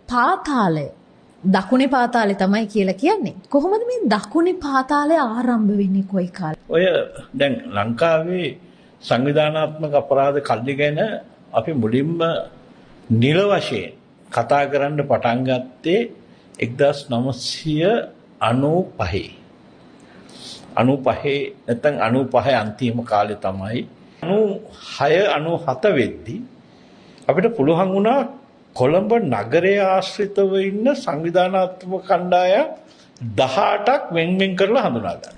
පාතාලය දකුණේ පාතාලය තමයි කියලා කියන්නේ. කොහොමද මේ දකුණේ පාතාලය ආරම්භ වෙන්නේ කොයි කාලේ? ඔය දැන් ලංකාවේ සංවිධානාත්මක අපරාධ කල්ලි ගැන අපි මුලින්ම නිල වශයෙන් කතා කරන්න පටන් ගත්තේ 1995 නැත්නම් 95 අන්තිම කාලේ තමයි. 96 97 වෙද්දී අපිට පුළුවන් වුණා කොළඹ නගරයේ ආශ්‍රිතව ඉන්න සංවිධානාත්මක කණ්ඩායම් 18ක් වෙන් කරලා හඳුනා ගන්න.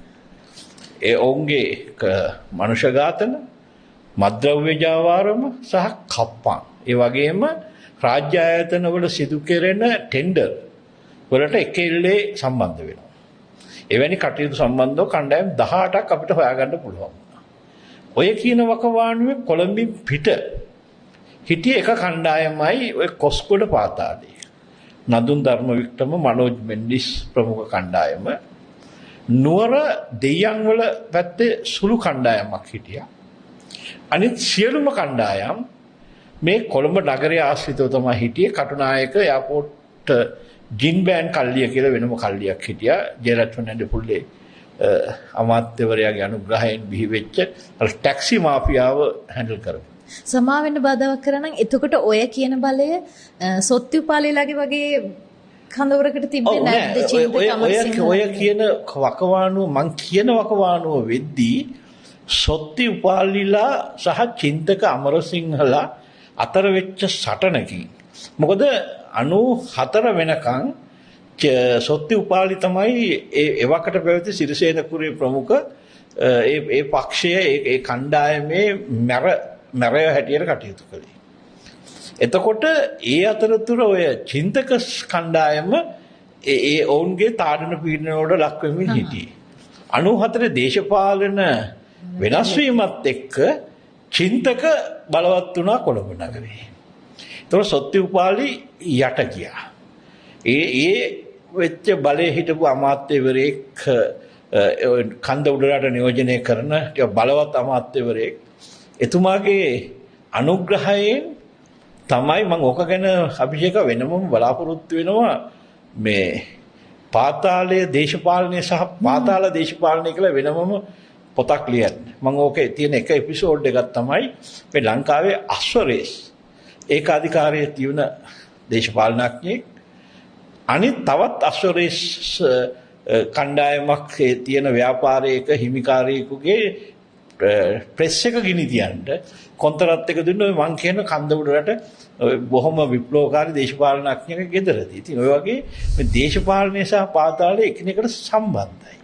ඒ ඔවුන්ගේ මනුෂ්‍ය ඝාතන, මත්ද්‍රව්‍ය ජාවාරම සහ කප්පන්. ඒ වගේම රාජ්‍ය ආයතන වල සිදු කෙරෙන ටෙන්ඩර් වලට එකෙල්ලේ සම්බන්ධ වෙනවා. එවැනි කටයුතු සම්බන්ධව කණ්ඩායම් 18ක් අපිට හොයාගන්න පුළුවන් වුණා. ඔය කියන වකවානුවේ කොළඹින් පිට හිටිය එක කණ්ඩායමයි ඔය කොස්ගොඩ පාතාලේ. නදුන් ධර්මවික්‍රම, මනෝජ් මෙන්ඩිස් ප්‍රමුඛ කණ්ඩායම. නුවර දෙයයන් වල පැත්තේ සුළු කණ්ඩායමක් හිටියා. අනිත් සියලුම කණ්ඩායම් මේ කොළඹ නගරයේ ආශ්‍රිතව තමයි හිටියේ. කටුනායක එයාපෝට් ජින් බෑන් කල්ලිය කියලා වෙනම කල්ලියක් හිටියා. ජයරත් ෆර්නැන්ඩෝ පුල්ලේ අමාත්‍යවරයාගේ අනුග්‍රහයෙන් බිහි වෙච්ච ටැක්සි මාෆියාව හැන්ඩල් කරපු. සමාවෙන්න බාධාවක් කරනනම් එතකොට ඔය කියන බලය සොත්තුපාලේලාගේ වගේ කඳවුරකට තිබ්බේ නැද්ද? ඔය කියන වකවානුව මං කියන වකවානුව වෙද්දී සොත්තුපාලීලා සහ චින්තක අමරසිංහලා අතර වෙච්ච සටනකින් මොකද 94 වෙනකන් සොත්තුපාලි තමයි එවකට පැවති සිරිසේනපුරේ ප්‍රමුඛ ඒ පක්ෂයේ ඒ කණ්ඩායමේ මැරය හැටියට කටයුතු කළේ. එතකොට ඒ අතරතුර ඔය චින්තක කණ්ඩායම ඒ ඔවුන්ගේ තාඩන පීඩන වලට ලක් වෙමින් හිටියේ. 94 දේශපාලන වෙනස් වීමත් එක්ක චින්තක බලවත් වුණා කොළඹ නගරේ. ඒතකොට සොත්තුපාලි යට ගියා. ඒ වෙච්ච බලයේ හිටපු අමාත්‍යවරයෙක් කන්ද උඩරට නියෝජනය කරන බලවත් අමාත්‍යවරයෙක් එතුමාගේ අනුග්‍රහයෙන් තමයි මම ඕක ගැන අභිෂේක වෙනමම බලාපොරොත්තු වෙනවා මේ පාතාලයේ දේශපාලනය සහ පාතාල දේශපාලනය කියලා වෙනමම පොතක් ලියන්න. මම ඕකේ තියෙන එක එපිසෝඩ් එකක් තමයි මේ ලංකාවේ අශ්වරේස් ඒකාධිකාරයේ තියෙන දේශපාලනඥයෙක් අනිත් තවත් අශ්වරේස් කණ්ඩායමක් තියෙන ව්‍යාපාරයක හිමිකාරයෙකුගේ ප්‍රෙස් එක ගිනි තියන්න කොන්තරත් එක දුන්න මං කියන කන්ද උඩරට බොහොම විප්ලවකාරී දේශපාලනඥයෙක් ගෙදරදී. ඉතින් ඔය වගේ මේ දේශපාලනය සහ පාතාලය එකිනෙකට සම්බන්ධයි.